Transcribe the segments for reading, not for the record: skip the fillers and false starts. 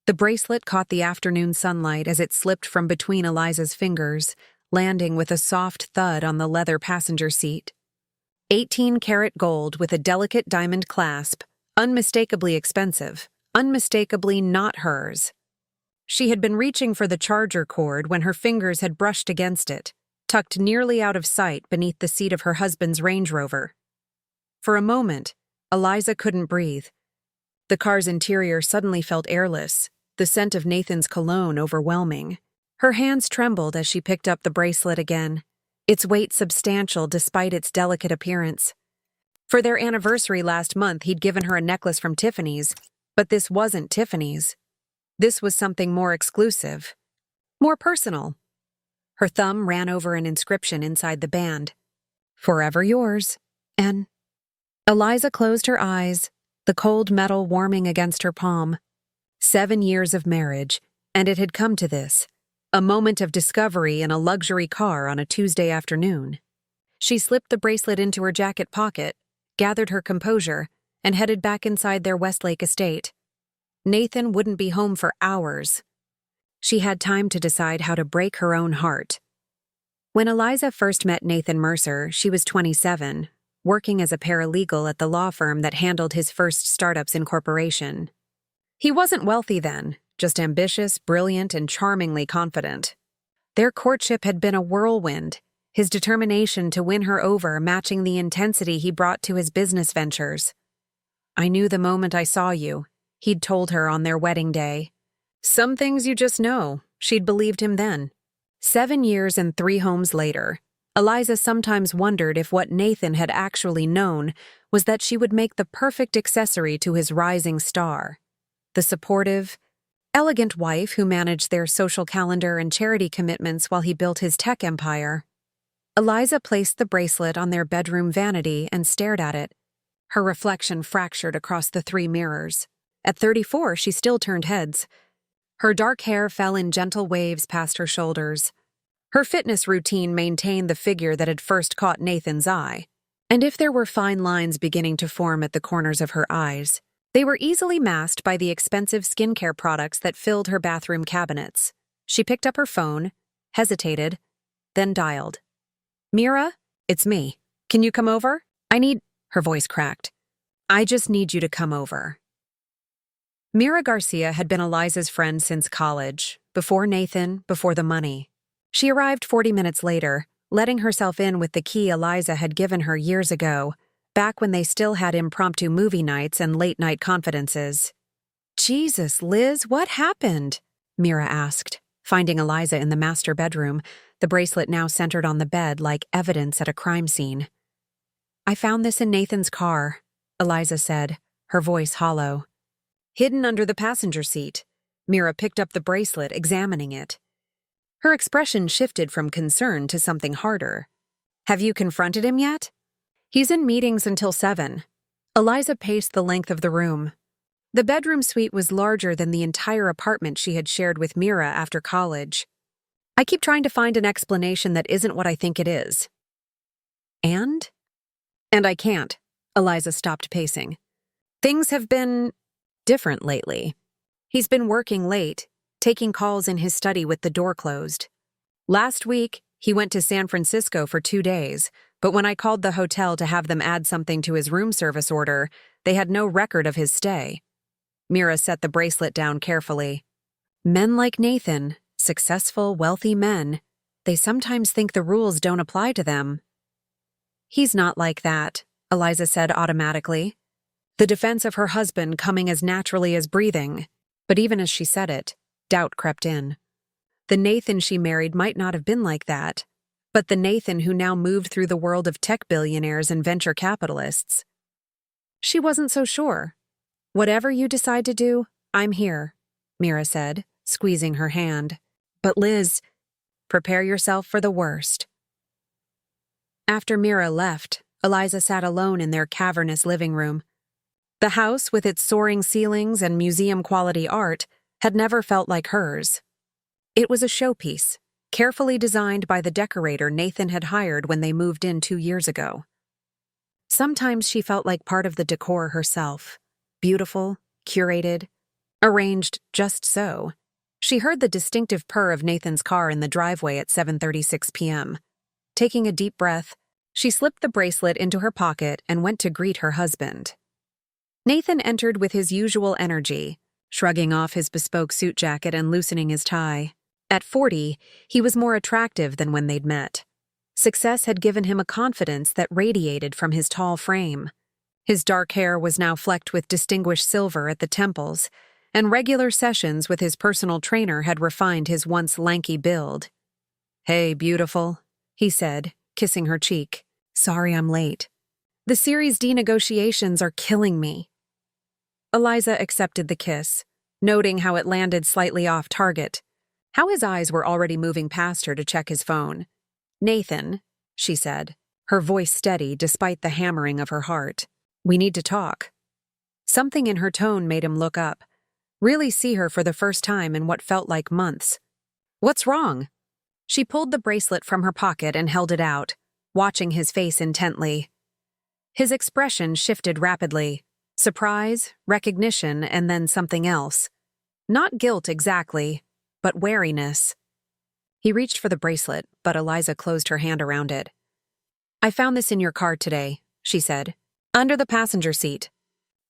The bracelet caught the afternoon sunlight as it slipped from between Eliza's fingers, landing with a soft thud on the leather passenger seat. 18-karat gold with a delicate diamond clasp, unmistakably expensive, unmistakably not hers. She had been reaching for the charger cord when her fingers had brushed against it, tucked nearly out of sight beneath the seat of her husband's Range Rover. For a moment, Eliza couldn't breathe. The car's interior suddenly felt airless, the scent of Nathan's cologne overwhelming. Her hands trembled as she picked up the bracelet again, its weight substantial despite its delicate appearance. For their anniversary last month, he'd given her a necklace from Tiffany's, but this wasn't Tiffany's. This was something more exclusive, more personal. Her thumb ran over an inscription inside the band. "Forever yours, N." Eliza closed her eyes, the cold metal warming against her palm. 7 years of marriage, and it had come to this, a moment of discovery in a luxury car on a Tuesday afternoon. She slipped the bracelet into her jacket pocket, gathered her composure, and headed back inside their Westlake estate. Nathan wouldn't be home for hours. She had time to decide how to break her own heart. When Eliza first met Nathan Mercer, she was 27, working as a paralegal at the law firm that handled his first startup's incorporation. He wasn't wealthy then, just ambitious, brilliant, and charmingly confident. Their courtship had been a whirlwind, his determination to win her over matching the intensity he brought to his business ventures. "I knew the moment I saw you," he'd told her on their wedding day. Some things you just know, she'd believed him then. 7 years and 3 homes later, Eliza sometimes wondered if what Nathan had actually known was that she would make the perfect accessory to his rising star. The supportive, elegant wife who managed their social calendar and charity commitments while he built his tech empire. Eliza placed the bracelet on their bedroom vanity and stared at it. Her reflection fractured across the 3 mirrors. At 34, she still turned heads. Her dark hair fell in gentle waves past her shoulders. Her fitness routine maintained the figure that had first caught Nathan's eye. And if there were fine lines beginning to form at the corners of her eyes, they were easily masked by the expensive skincare products that filled her bathroom cabinets. She picked up her phone, hesitated, then dialed. "Mira, it's me. Can you come over? Her voice cracked. "I just need you to come over." Mira Garcia had been Eliza's friend since college, before Nathan, before the money. She arrived 40 minutes later, letting herself in with the key Eliza had given her years ago, back when they still had impromptu movie nights and late-night confidences. "Jesus, Liz, what happened?" Mira asked, finding Eliza in the master bedroom, the bracelet now centered on the bed like evidence at a crime scene. "I found this in Nathan's car," Eliza said, her voice hollow. Hidden under the passenger seat, Mira picked up the bracelet, examining it. Her expression shifted from concern to something harder. "Have you confronted him yet?" "He's in meetings until 7. Eliza paced the length of the room. The bedroom suite was larger than the entire apartment she had shared with Mira after college. "I keep trying to find an explanation that isn't what I think it is." And I can't." Eliza stopped pacing. "Things have been different lately. He's been working late, taking calls in his study with the door closed. Last week, he went to San Francisco for 2 days, but when I called the hotel to have them add something to his room service order, they had no record of his stay." Mira set the bracelet down carefully. Men like Nathan, successful, wealthy men, they sometimes think the rules don't apply to them. "He's not like that," Eliza said automatically, the defense of her husband coming as naturally as breathing. But even as she said it, doubt crept in. The Nathan she married might not have been like that, but the Nathan who now moved through the world of tech billionaires and venture capitalists. She wasn't so sure. "Whatever you decide to do, I'm here," Mira said, squeezing her hand. "But Liz, prepare yourself for the worst." After Mira left, Eliza sat alone in their cavernous living room. The house, with its soaring ceilings and museum-quality art, had never felt like hers. It was a showpiece, carefully designed by the decorator Nathan had hired when they moved in 2 years ago. Sometimes she felt like part of the decor herself, beautiful, curated, Arranged just so. She heard the distinctive purr of Nathan's car in the driveway at 7:36 p.m. Taking a deep breath, she slipped the bracelet into her pocket and went to greet her husband. Nathan entered with his usual energy, shrugging off his bespoke suit jacket and loosening his tie. At 40, he was more attractive than when they'd met. Success had given him a confidence that radiated from his tall frame. His dark hair was now flecked with distinguished silver at the temples, and regular sessions with his personal trainer had refined his once lanky build. "Hey, beautiful," he said, kissing her cheek. "Sorry I'm late. The Series D negotiations are killing me." Eliza accepted the kiss, noting how it landed slightly off target, how his eyes were already moving past her to check his phone. "Nathan," she said, her voice steady despite the hammering of her heart. "We need to talk." Something in her tone made him look up, really see her for the first time in what felt like months. "What's wrong?" She pulled the bracelet from her pocket and held it out, watching his face intently. His expression shifted rapidly. Surprise, recognition, and then something else. Not guilt exactly, but wariness. He reached for the bracelet, but Eliza closed her hand around it. "I found this in your car today," she said, "under the passenger seat.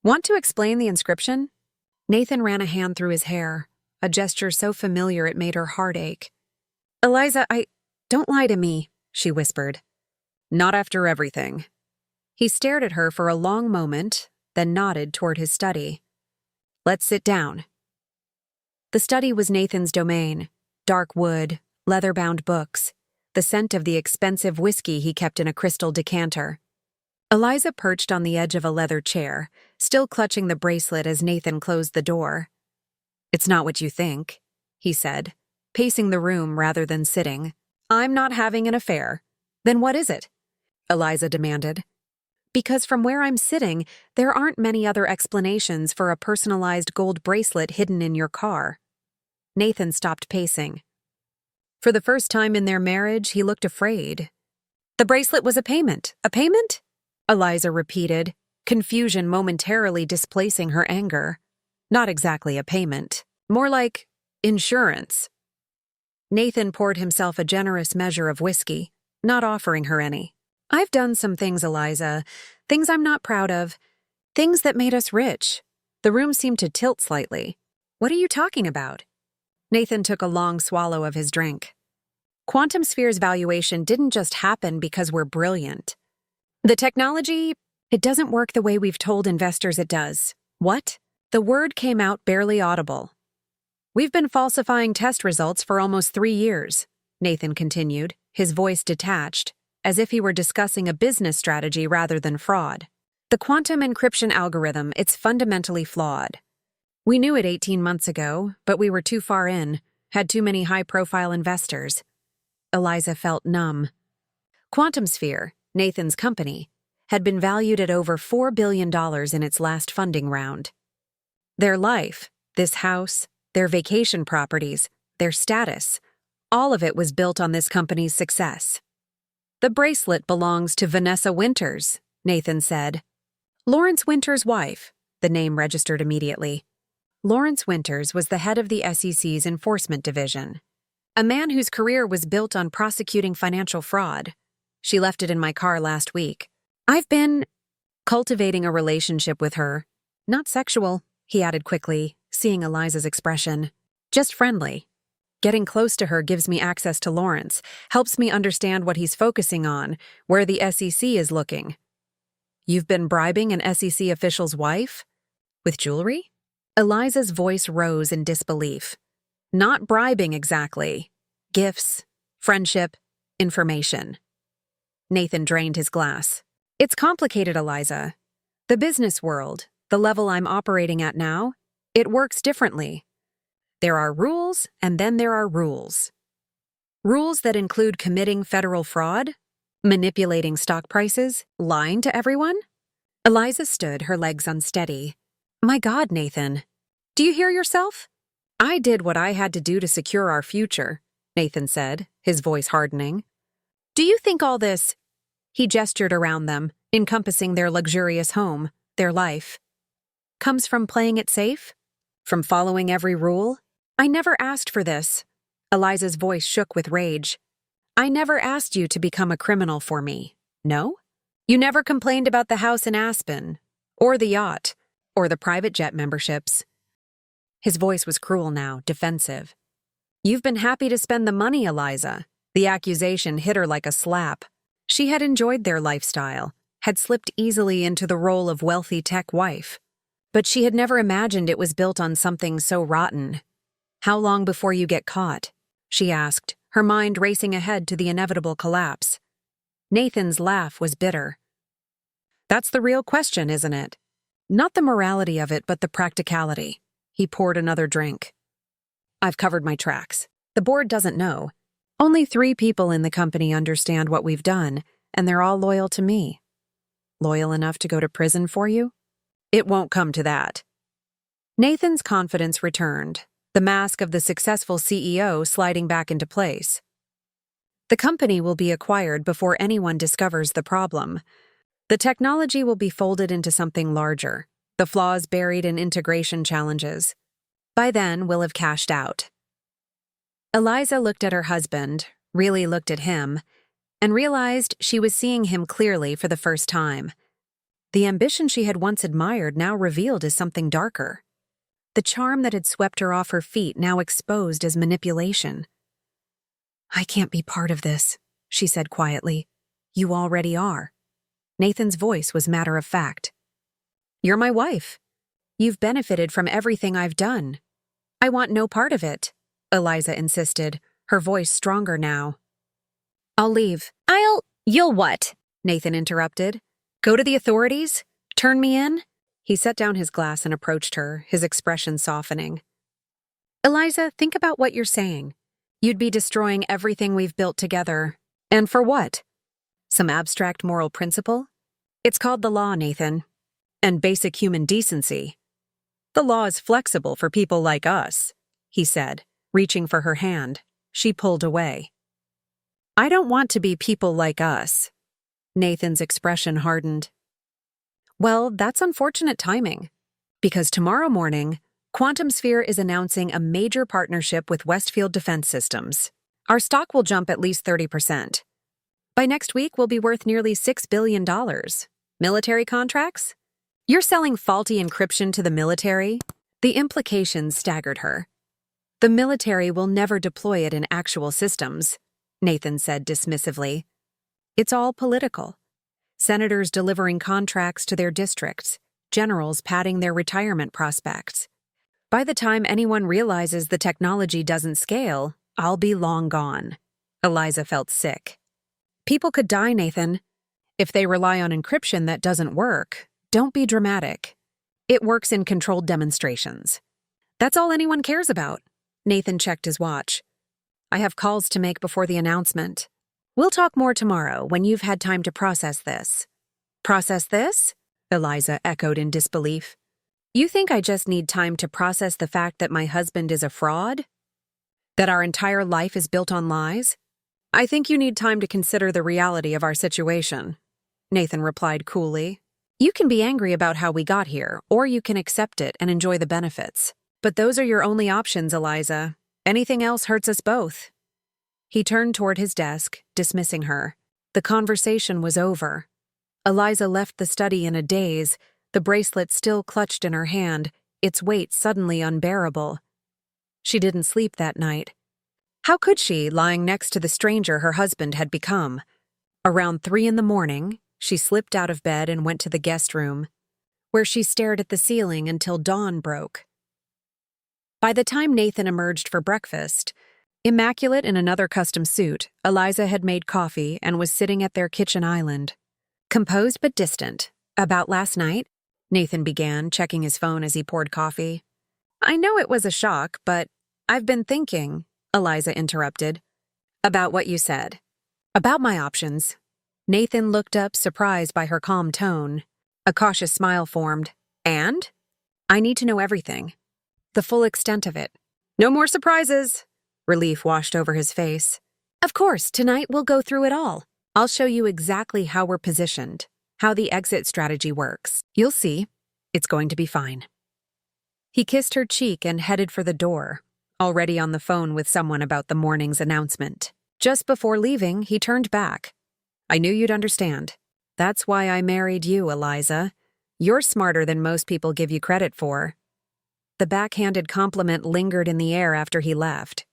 Want to explain the inscription?" Nathan ran a hand through his hair, a gesture so familiar it made her heart ache. "Eliza, don't lie to me," she whispered. "Not after everything." He stared at her for a long moment, then nodded toward his study. "Let's sit down." The study was Nathan's domain: dark wood, leather-bound books, the scent of the expensive whiskey he kept in a crystal decanter. Eliza perched on the edge of a leather chair, still clutching the bracelet as Nathan closed the door. "It's not what you think," he said, pacing the room rather than sitting. "I'm not having an affair." "Then what is it?" Eliza demanded. "Because from where I'm sitting, there aren't many other explanations for a personalized gold bracelet hidden in your car." Nathan stopped pacing. For the first time in their marriage, he looked afraid. "The bracelet was a payment. A payment?" Eliza repeated, confusion momentarily displacing her anger. "Not exactly a payment. More like insurance." Nathan poured himself a generous measure of whiskey, not offering her any. "I've done some things, Eliza. Things I'm not proud of. Things that made us rich." The room seemed to tilt slightly. "What are you talking about?" Nathan took a long swallow of his drink. "Quantum Sphere's valuation didn't just happen because we're brilliant. The technology, it doesn't work the way we've told investors it does." "What?" The word came out barely audible. "We've been falsifying test results for almost 3 years," Nathan continued, his voice detached, as if he were discussing a business strategy rather than fraud. "The quantum encryption algorithm, it's fundamentally flawed. We knew it 18 months ago, but we were too far in, had too many high-profile investors." Eliza felt numb. Quantum Sphere, Nathan's company, had been valued at over $4 billion in its last funding round. Their life, this house, their vacation properties, their status, all of it was built on this company's success. "The bracelet belongs to Vanessa Winters," Nathan said. "Lawrence Winters' wife," the name registered immediately. Lawrence Winters was the head of the SEC's enforcement division, a man whose career was built on prosecuting financial fraud. "She left it in my car last week. I've been cultivating a relationship with her. Not sexual," he added quickly, seeing Eliza's expression. "Just friendly. Getting close to her gives me access to Lawrence, helps me understand what he's focusing on, where the SEC is looking." "You've been bribing an SEC official's wife? With jewelry?" Eliza's voice rose in disbelief. "Not bribing exactly. Gifts, friendship, information." Nathan drained his glass. "It's complicated, Eliza. The business world, the level I'm operating at now, it works differently. There are rules, and then there are rules. Rules that include committing federal fraud, manipulating stock prices, lying to everyone." Eliza stood, her legs unsteady. "My God, Nathan. Do you hear yourself?" "I did what I had to do to secure our future," Nathan said, his voice hardening. "Do you think all this—" He gestured around them, encompassing their luxurious home, their life. "Comes from playing it safe?" From following every rule? I never asked for this. Eliza's voice shook with rage. I never asked you to become a criminal for me. No? You never complained about the house in Aspen, or the yacht, or the private jet memberships. His voice was cruel now, defensive. You've been happy to spend the money, Eliza. The accusation hit her like a slap. She had enjoyed their lifestyle, had slipped easily into the role of wealthy tech wife. But she had never imagined it was built on something so rotten. How long before you get caught? She asked, her mind racing ahead to the inevitable collapse. Nathan's laugh was bitter. That's the real question, isn't it? Not the morality of it, but the practicality. He poured another drink. I've covered my tracks. The board doesn't know. Only 3 people in the company understand what we've done, and they're all loyal to me. Loyal enough to go to prison for you? It won't come to that. Nathan's confidence returned, the mask of the successful CEO sliding back into place. The company will be acquired before anyone discovers the problem. The technology will be folded into something larger, the flaws buried in integration challenges. By then, we'll have cashed out. Eliza looked at her husband, really looked at him, and realized she was seeing him clearly for the first time. The ambition she had once admired now revealed as something darker. The charm that had swept her off her feet now exposed as manipulation. I can't be part of this, she said quietly. You already are. Nathan's voice was matter of fact. You're my wife. You've benefited from everything I've done. I want no part of it, Eliza insisted, her voice stronger now. I'll leave. You'll what? Nathan interrupted. Go to the authorities? Turn me in? He set down his glass and approached her, his expression softening. Eliza, think about what you're saying. You'd be destroying everything we've built together. And for what? Some abstract moral principle? It's called the law, Nathan. And basic human decency. The law is flexible for people like us, he said, reaching for her hand. She pulled away. I don't want to be people like us. Nathan's expression hardened. Well, that's unfortunate timing. Because tomorrow morning, Quantum Sphere is announcing a major partnership with Westfield Defense Systems. Our stock will jump at least 30%. By next week, we'll be worth nearly $6 billion. Military contracts? You're selling faulty encryption to the military? The implications staggered her. The military will never deploy it in actual systems, Nathan said dismissively. It's all political. Senators delivering contracts to their districts, generals padding their retirement prospects. By the time anyone realizes the technology doesn't scale, I'll be long gone. Eliza felt sick. People could die, Nathan. If they rely on encryption that doesn't work, don't be dramatic. It works in controlled demonstrations. That's all anyone cares about. Nathan checked his watch. I have calls to make before the announcement. We'll talk more tomorrow when you've had time to process this. Process this? Eliza echoed in disbelief. You think I just need time to process the fact that my husband is a fraud? That our entire life is built on lies? I think you need time to consider the reality of our situation, Nathan replied coolly. You can be angry about how we got here, or you can accept it and enjoy the benefits. But those are your only options, Eliza. Anything else hurts us both. He turned toward his desk, dismissing her. The conversation was over. Eliza left the study in a daze, the bracelet still clutched in her hand, its weight suddenly unbearable. She didn't sleep that night. How could she, lying next to the stranger her husband had become? Around 3 a.m, she slipped out of bed and went to the guest room, where she stared at the ceiling until dawn broke. By the time Nathan emerged for breakfast, immaculate in another custom suit, Eliza had made coffee and was sitting at their kitchen island. Composed but distant. About last night? Nathan began, checking his phone as he poured coffee. I know it was a shock, but I've been thinking, Eliza interrupted. About what you said. About my options. Nathan looked up, surprised by her calm tone. A cautious smile formed. And? I need to know everything. The full extent of it. No more surprises. Relief washed over his face. Of course, tonight we'll go through it all. I'll show you exactly how we're positioned, how the exit strategy works. You'll see. It's going to be fine. He kissed her cheek and headed for the door, already on the phone with someone about the morning's announcement. Just before leaving, he turned back. I knew you'd understand. That's why I married you, Eliza. You're smarter than most people give you credit for. The backhanded compliment lingered in the air after he left.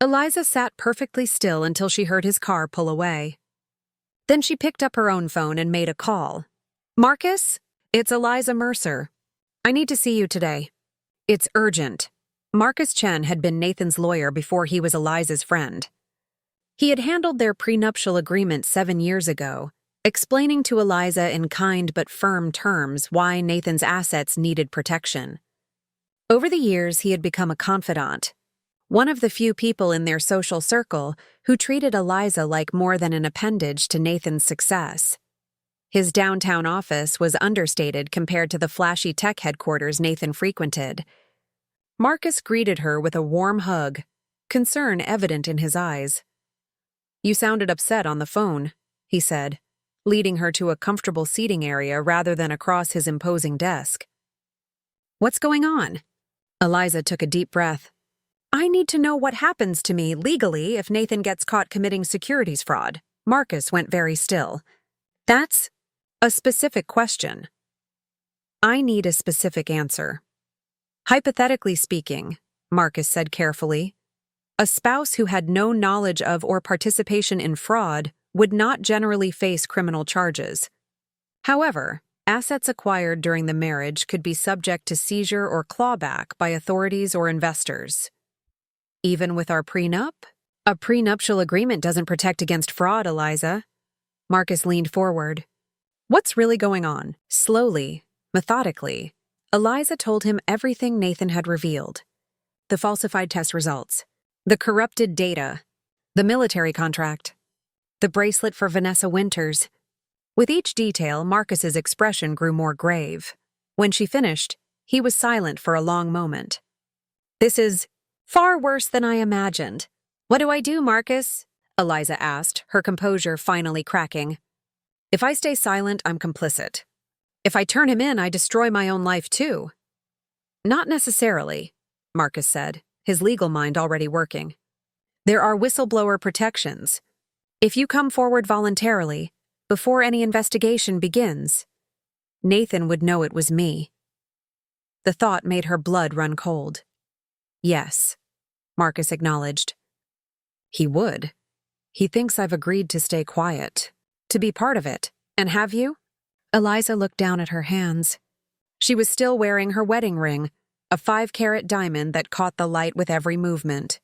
Eliza sat perfectly still until she heard his car pull away. Then she picked up her own phone and made a call. Marcus, it's Eliza Mercer. I need to see you today. It's urgent. Marcus Chen had been Nathan's lawyer before he was Eliza's friend. He had handled their prenuptial agreement 7 years ago, explaining to Eliza in kind but firm terms why Nathan's assets needed protection. Over the years, he had become a confidant, one of the few people in their social circle who treated Eliza like more than an appendage to Nathan's success. His downtown office was understated compared to the flashy tech headquarters Nathan frequented. Marcus greeted her with a warm hug, concern evident in his eyes. You sounded upset on the phone, he said, leading her to a comfortable seating area rather than across his imposing desk. What's going on? Eliza took a deep breath. I need to know what happens to me legally if Nathan gets caught committing securities fraud. Marcus went very still. That's a specific question. I need a specific answer. Hypothetically speaking, Marcus said carefully, a spouse who had no knowledge of or participation in fraud would not generally face criminal charges. However, assets acquired during the marriage could be subject to seizure or clawback by authorities or investors. Even with our prenup? A prenuptial agreement doesn't protect against fraud, Eliza. Marcus leaned forward. What's really going on? Slowly, methodically, Eliza told him everything Nathan had revealed. The falsified test results, the corrupted data, the military contract, the bracelet for Vanessa Winters. With each detail, Marcus's expression grew more grave. When she finished, he was silent for a long moment. This is far worse than I imagined. What do I do, Marcus? Eliza asked, her composure finally cracking. If I stay silent, I'm complicit. If I turn him in, I destroy my own life too. Not necessarily, Marcus said, his legal mind already working. There are whistleblower protections. If you come forward voluntarily, before any investigation begins, Nathan would know it was me. The thought made her blood run cold. Yes, Marcus acknowledged. He would. He thinks I've agreed to stay quiet, to be part of it. And have you? Eliza looked down at her hands. She was still wearing her wedding ring, a 5-carat diamond that caught the light with every movement.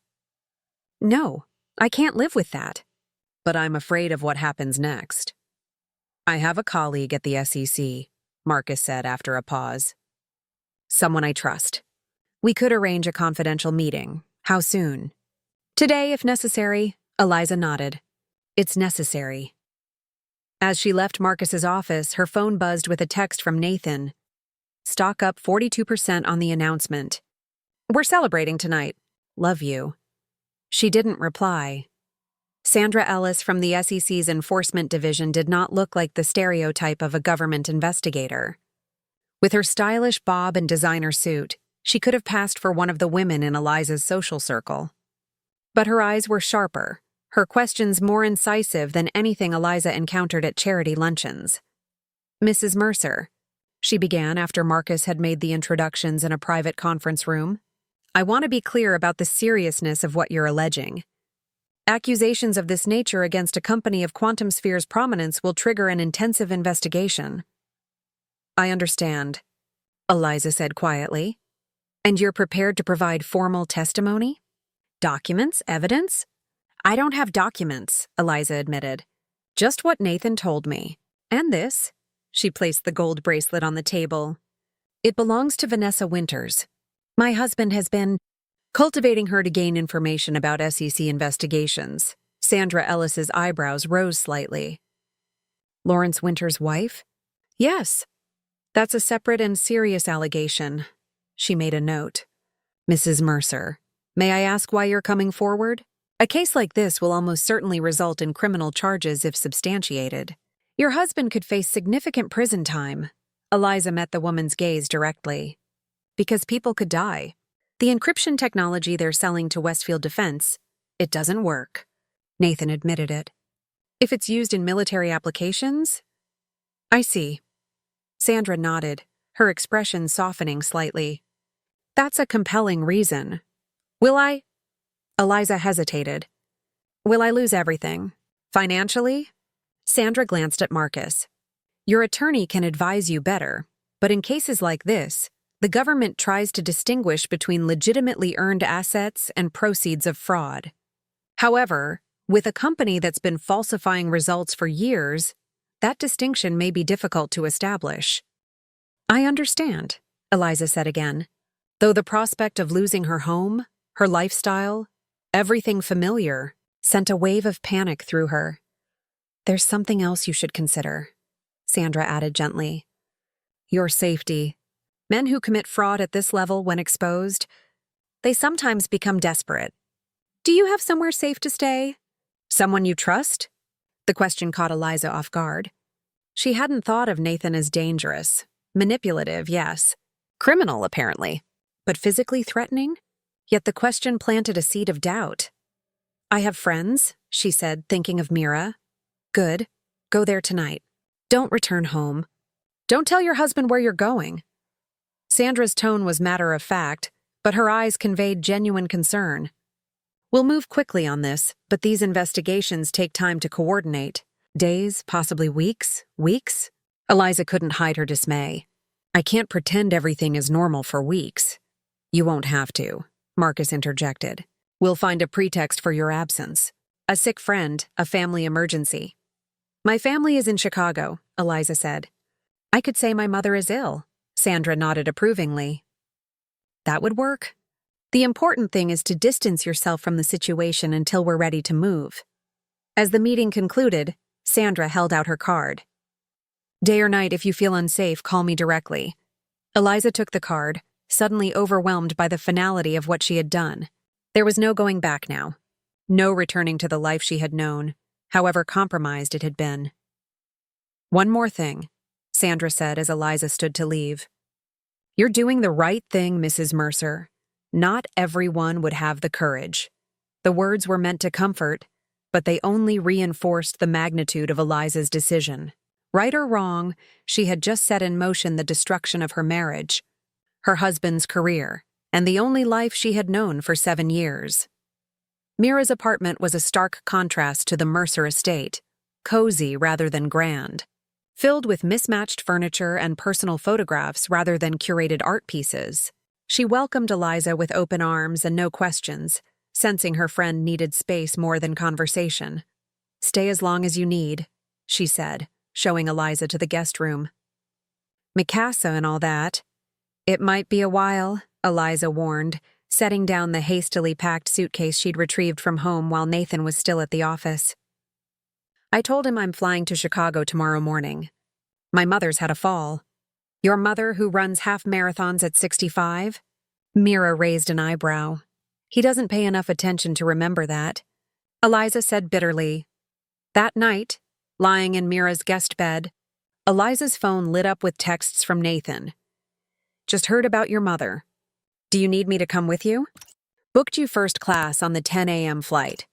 No, I can't live with that. But I'm afraid of what happens next. I have a colleague at the SEC, Marcus said after a pause. Someone I trust. We could arrange a confidential meeting. How soon? Today, if necessary, Eliza nodded. It's necessary. As she left Marcus's office, her phone buzzed with a text from Nathan. Stock up 42% on the announcement. We're celebrating tonight. Love you. She didn't reply. Sandra Ellis from the SEC's Enforcement Division did not look like the stereotype of a government investigator. With her stylish bob and designer suit, she could have passed for one of the women in Eliza's social circle. But her eyes were sharper, her questions more incisive than anything Eliza encountered at charity luncheons. Mrs. Mercer, she began after Marcus had made the introductions in a private conference room, I want to be clear about the seriousness of what you're alleging. Accusations of this nature against a company of Quantum Sphere's prominence will trigger an intensive investigation. I understand, Eliza said quietly. And you're prepared to provide formal testimony? Documents? Evidence? I don't have documents, Eliza admitted. Just what Nathan told me. And this. She placed the gold bracelet on the table. It belongs to Vanessa Winters. My husband has been cultivating her to gain information about SEC investigations. Sandra Ellis's eyebrows rose slightly. Lawrence Winters' wife? Yes. That's a separate and serious allegation. She made a note. Mrs. Mercer, may I ask why you're coming forward? A case like this will almost certainly result in criminal charges if substantiated. Your husband could face significant prison time. Eliza met the woman's gaze directly. because people could die. The encryption technology they're selling to Westfield Defense, it doesn't work. Nathan admitted it. If it's used in military applications? I see. Sandra nodded, her expression softening slightly. That's a compelling reason. Will I? Eliza hesitated. Will I lose everything? Financially? Sandra glanced at Marcus. Your attorney can advise you better, but in cases like this, the government tries to distinguish between legitimately earned assets and proceeds of fraud. However, with a company that's been falsifying results for years, that distinction may be difficult to establish. I understand, Eliza said again, though the prospect of losing her home, her lifestyle, everything familiar, sent a wave of panic through her. There's something else you should consider, Sandra added gently. Your safety. Men who commit fraud at this level when exposed, they sometimes become desperate. Do you have somewhere safe to stay? Someone you trust? The question caught Eliza off guard. She hadn't thought of Nathan as dangerous. Manipulative, yes. Criminal, apparently. But physically threatening? Yet the question planted a seed of doubt. I have friends, she said, thinking of Mira. Good. Go there tonight. Don't return home. Don't tell your husband where you're going. Sandra's tone was matter of fact, but her eyes conveyed genuine concern. We'll move quickly on this, but these investigations take time to coordinate. Days, possibly weeks? Weeks? Eliza couldn't hide her dismay. I can't pretend everything is normal for weeks. You won't have to, Marcus interjected. We'll find a pretext for your absence. A sick friend, a family emergency. My family is in Chicago, Eliza said. I could say my mother is ill. Sandra nodded approvingly. That would work. The important thing is to distance yourself from the situation until we're ready to move. As the meeting concluded, Sandra held out her card. Day or night, if you feel unsafe, call me directly. Eliza took the card, suddenly overwhelmed by the finality of what she had done. There was no going back now. No returning to the life she had known, however compromised it had been. One more thing, Sandra said as Eliza stood to leave. You're doing the right thing, Mrs. Mercer. Not everyone would have the courage. The words were meant to comfort, but they only reinforced the magnitude of Eliza's decision. Right or wrong, she had just set in motion the destruction of her marriage, her husband's career, and the only life she had known for 7 years. Mira's apartment was a stark contrast to the Mercer estate, cozy rather than grand, filled with mismatched furniture and personal photographs rather than curated art pieces. She welcomed Eliza with open arms and no questions, sensing her friend needed space more than conversation. Stay as long as you need, she said, showing Eliza to the guest room. Mikasa and all that. It might be a while, Eliza warned, setting down the hastily packed suitcase she'd retrieved from home while Nathan was still at the office. I told him I'm flying to Chicago tomorrow morning. My mother's had a fall. Your mother who runs half marathons at 65? Mira raised an eyebrow. He doesn't pay enough attention to remember that. Eliza said bitterly. That night, lying in Mira's guest bed, Eliza's phone lit up with texts from Nathan. Just heard about your mother. Do you need me to come with you? Booked you first class on the 10 a.m. flight.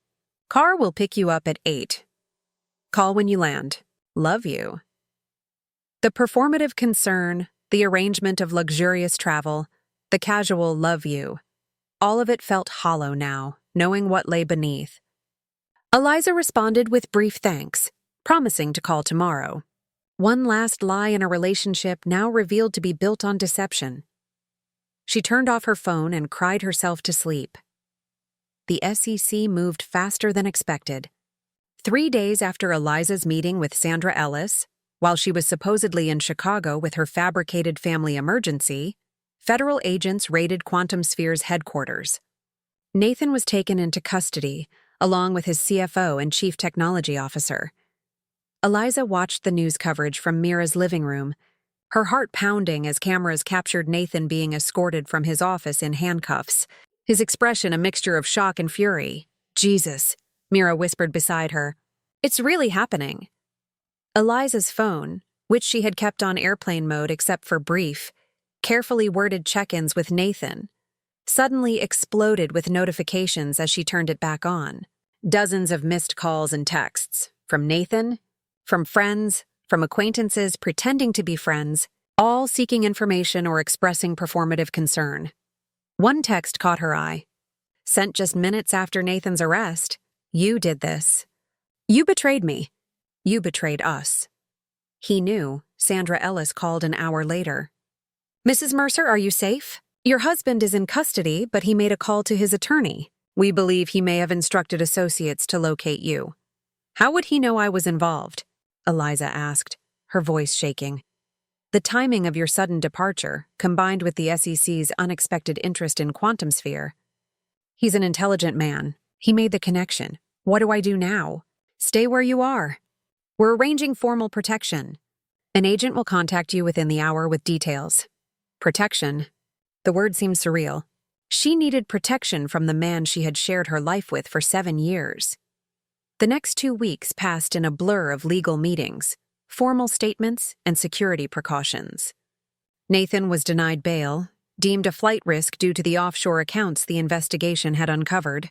Car will pick you up at 8. Call when you land. Love you. The performative concern, the arrangement of luxurious travel, the casual love you. All of it felt hollow now, knowing what lay beneath. Eliza responded with brief thanks, promising to call tomorrow. One last lie in a relationship now revealed to be built on deception. She turned off her phone and cried herself to sleep. The SEC moved faster than expected. 3 days after Eliza's meeting with Sandra Ellis, while she was supposedly in Chicago with her fabricated family emergency, federal agents raided Quantum Sphere's headquarters. Nathan was taken into custody, along with his CFO and chief technology officer. Eliza watched the news coverage from Mira's living room, her heart pounding as cameras captured Nathan being escorted from his office in handcuffs, his expression a mixture of shock and fury. Jesus, Mira whispered beside her. It's really happening. Eliza's phone, which she had kept on airplane mode except for brief, carefully worded check-ins with Nathan, suddenly exploded with notifications as she turned it back on. Dozens of missed calls and texts, from Nathan, from friends, from acquaintances pretending to be friends, all seeking information or expressing performative concern. One text caught her eye. Sent just minutes after Nathan's arrest. You did this. You betrayed me. You betrayed us. He knew. Sandra Ellis called an hour later. Mrs. Mercer, are you safe? Your husband is in custody, but he made a call to his attorney. We believe he may have instructed associates to locate you. How would he know I was involved? Eliza asked, her voice shaking. The timing of your sudden departure, combined with the SEC's unexpected interest in quantum sphere. He's an intelligent man. He made the connection. What do I do now? Stay where you are. We're arranging formal protection. An agent will contact you within the hour with details. Protection. The word seemed surreal. She needed protection from the man she had shared her life with for 7 years. The next 2 weeks passed in a blur of legal meetings, formal statements, and security precautions. Nathan was denied bail, deemed a flight risk due to the offshore accounts the investigation had uncovered.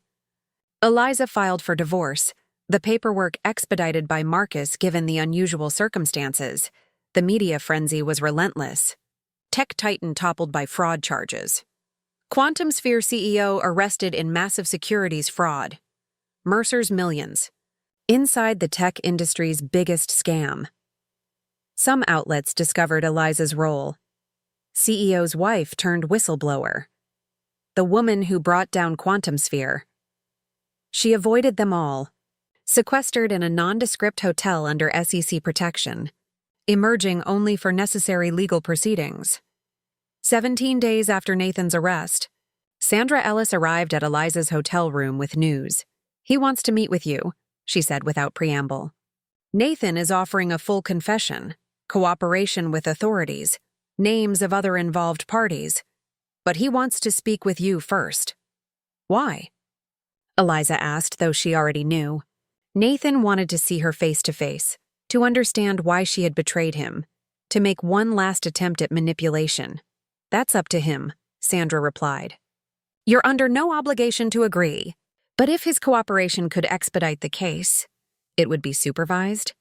Eliza filed for divorce, the paperwork expedited by Marcus given the unusual circumstances. The media frenzy was relentless. Tech titan toppled by fraud charges. Quantum Sphere CEO arrested in massive securities fraud. Mercer's millions. Inside the tech industry's biggest scam. Some outlets discovered Eliza's role. CEO's wife turned whistleblower. The woman who brought down Quantum Sphere. She avoided them all, sequestered in a nondescript hotel under SEC protection, emerging only for necessary legal proceedings. 17 days after Nathan's arrest, Sandra Ellis arrived at Eliza's hotel room with news. He wants to meet with you, she said without preamble. Nathan is offering a full confession, cooperation with authorities, names of other involved parties, but he wants to speak with you first. Why? Eliza asked, though she already knew. Nathan wanted to see her face to face, to understand why she had betrayed him, to make one last attempt at manipulation. That's up to him, Sandra replied. You're under no obligation to agree, but if his cooperation could expedite the case, it would be supervised.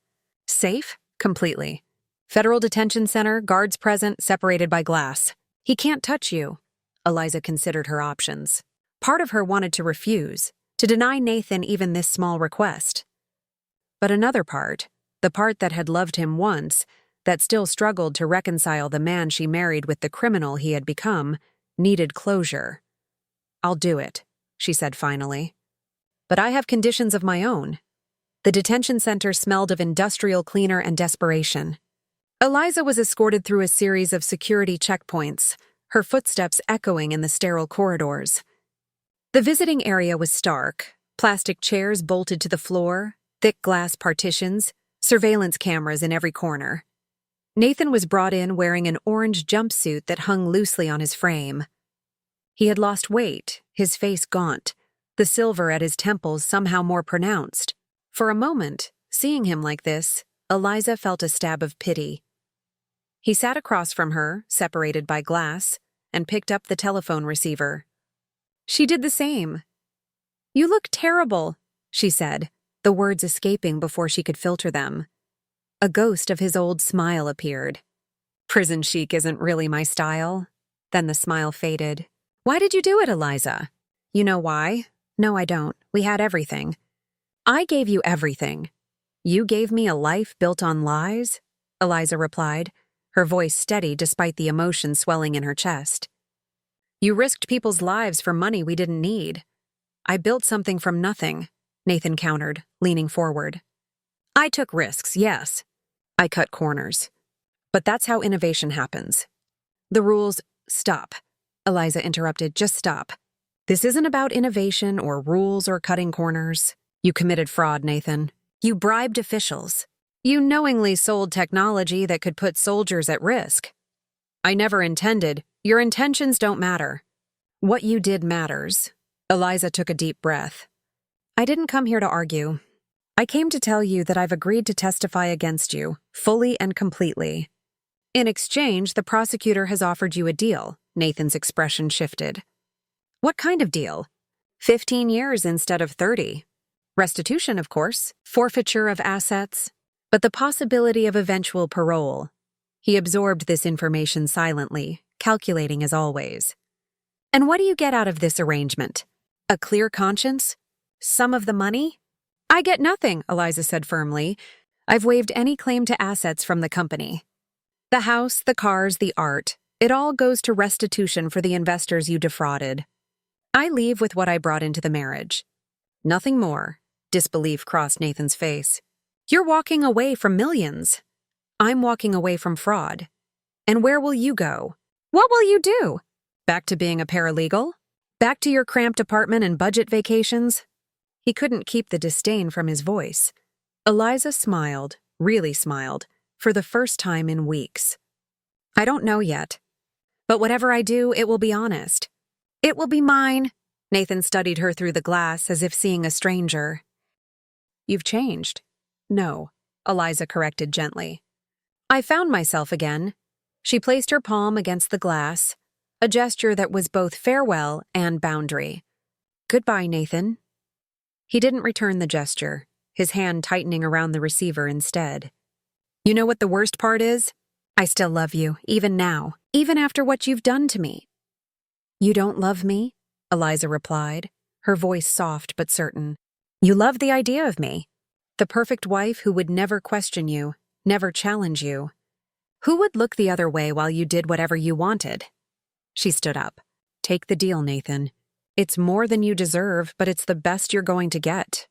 Safe? Completely. Federal Detention Center, guards present, separated by glass. He can't touch you. Eliza considered her options. Part of her wanted to refuse, to deny Nathan even this small request. But another part, the part that had loved him once, that still struggled to reconcile the man she married with the criminal he had become, needed closure. I'll do it, she said finally. But I have conditions of my own. The detention center smelled of industrial cleaner and desperation. Eliza was escorted through a series of security checkpoints, her footsteps echoing in the sterile corridors. The visiting area was stark, plastic chairs bolted to the floor, thick glass partitions, surveillance cameras in every corner. Nathan was brought in wearing an orange jumpsuit that hung loosely on his frame. He had lost weight, his face gaunt, the silver at his temples somehow more pronounced. For a moment, seeing him like this, Eliza felt a stab of pity. He sat across from her, separated by glass, and picked up the telephone receiver. She did the same. You look terrible, she said, the words escaping before she could filter them. A ghost of his old smile appeared. Prison chic isn't really my style. Then the smile faded. Why did you do it, Eliza? You know why? No, I don't. We had everything. I gave you everything. You gave me a life built on lies? Eliza replied, her voice steady despite the emotion swelling in her chest. You risked people's lives for money we didn't need. I built something from nothing, Nathan countered, leaning forward. I took risks, yes. I cut corners. But that's how innovation happens. The rules— Stop. Eliza interrupted, just stop. This isn't about innovation or rules or cutting corners. You committed fraud, Nathan. You bribed officials. You knowingly sold technology that could put soldiers at risk. I never intended— Your intentions don't matter. What you did matters. Eliza took a deep breath. I didn't come here to argue. I came to tell you that I've agreed to testify against you, fully and completely. In exchange, the prosecutor has offered you a deal. Nathan's expression shifted. What kind of deal? 15 years instead of 30. Restitution, of course, forfeiture of assets, but the possibility of eventual parole. He absorbed this information silently, calculating as always. And what do you get out of this arrangement? A clear conscience? Some of the money? I get nothing, Eliza said firmly. I've waived any claim to assets from the company. The house, the cars, the art, it all goes to restitution for the investors you defrauded. I leave with what I brought into the marriage. Nothing more. Disbelief crossed Nathan's face. You're walking away from millions. I'm walking away from fraud. And where will you go? What will you do? Back to being a paralegal? Back to your cramped apartment and budget vacations? He couldn't keep the disdain from his voice. Eliza smiled, really smiled, for the first time in weeks. I don't know yet. But whatever I do, it will be honest. It will be mine. Nathan studied her through the glass as if seeing a stranger. You've changed. No, Eliza corrected gently. I found myself again. She placed her palm against the glass, a gesture that was both farewell and boundary. Goodbye, Nathan. He didn't return the gesture, his hand tightening around the receiver instead. You know what the worst part is? I still love you, even now, even after what you've done to me. You don't love me? Eliza replied, her voice soft but certain. You love the idea of me. The perfect wife who would never question you, never challenge you. Who would look the other way while you did whatever you wanted? She stood up. Take the deal, Nathan. It's more than you deserve, but it's the best you're going to get.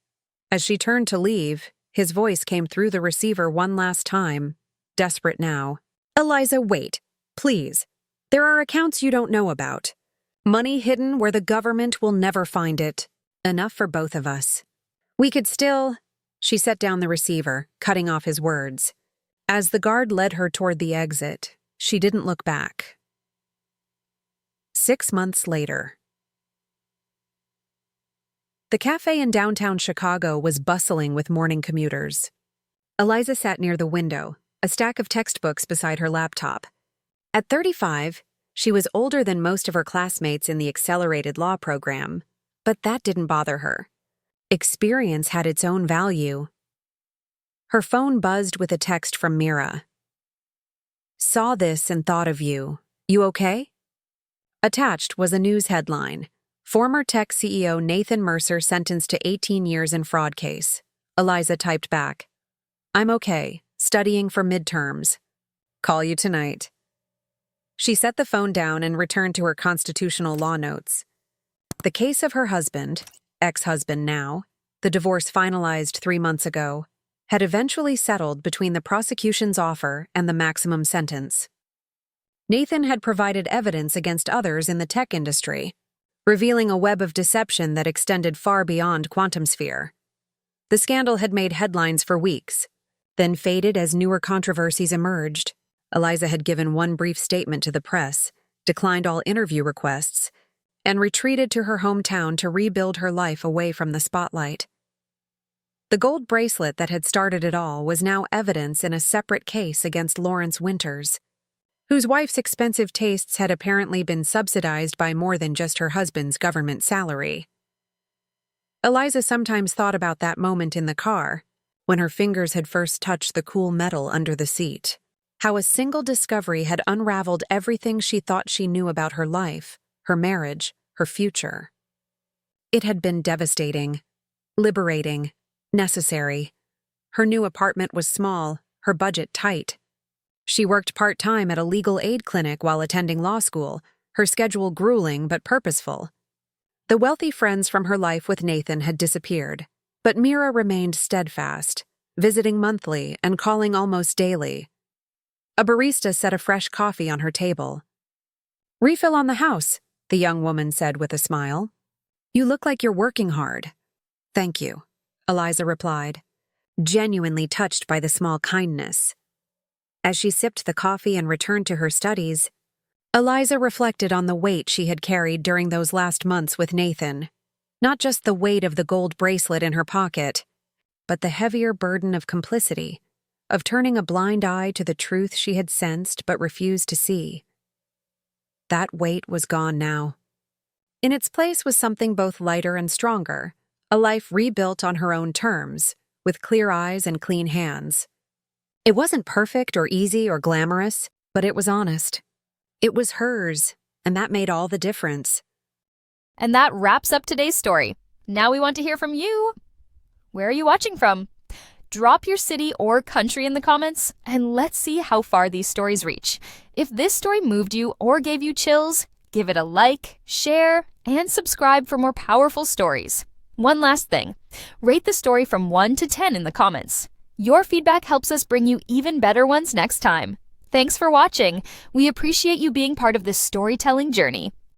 As she turned to leave, his voice came through the receiver one last time, desperate now. Eliza, wait. Please. There are accounts you don't know about. Money hidden where the government will never find it. Enough for both of us. We could still... She set down the receiver, cutting off his words. As the guard led her toward the exit, she didn't look back. 6 months later. The cafe in downtown Chicago was bustling with morning commuters. Eliza sat near the window, a stack of textbooks beside her laptop. At 35, she was older than most of her classmates in the accelerated law program, but that didn't bother her. Experience had its own value. Her phone buzzed with a text from Mira. Saw this and thought of you. You okay? Attached was a news headline. Former tech CEO Nathan Mercer sentenced to 18 years in fraud case. Eliza typed back. I'm okay, studying for midterms. Call you tonight. She set the phone down and returned to her constitutional law notes. The case of her husband, ex-husband now, the divorce finalized 3 months ago, had eventually settled between the prosecution's offer and the maximum sentence. Nathan had provided evidence against others in the tech industry, revealing a web of deception that extended far beyond quantum sphere. The scandal had made headlines for weeks, then faded as newer controversies emerged. Eliza had given one brief statement to the press, declined all interview requests, and retreated to her hometown to rebuild her life away from the spotlight. The gold bracelet that had started it all was now evidence in a separate case against Lawrence Winters, whose wife's expensive tastes had apparently been subsidized by more than just her husband's government salary. Eliza sometimes thought about that moment in the car, when her fingers had first touched the cool metal under the seat, how a single discovery had unraveled everything she thought she knew about her life, her marriage, her future. It had been devastating, liberating, necessary. Her new apartment was small, her budget tight. She worked part-time at a legal aid clinic while attending law school, her schedule grueling but purposeful. The wealthy friends from her life with Nathan had disappeared, but Mira remained steadfast, visiting monthly and calling almost daily. A barista set a fresh coffee on her table. Refill on the house, the young woman said with a smile. You look like you're working hard. Thank you, Eliza replied, genuinely touched by the small kindness. As she sipped the coffee and returned to her studies, Eliza reflected on the weight she had carried during those last months with Nathan. Not just the weight of the gold bracelet in her pocket, but the heavier burden of complicity, of turning a blind eye to the truth she had sensed but refused to see. That weight was gone now. In its place was something both lighter and stronger, a life rebuilt on her own terms, with clear eyes and clean hands. It wasn't perfect or easy or glamorous, but it was honest. It was hers, and that made all the difference. And that wraps up today's story. Now we want to hear from you. Where are you watching from? Drop your city or country in the comments, and let's see how far these stories reach. If this story moved you or gave you chills, give it a like, share, and subscribe for more powerful stories. One last thing, rate the story from 1 to 10 in the comments. Your feedback helps us bring you even better ones next time. Thanks for watching. We appreciate you being part of this storytelling journey.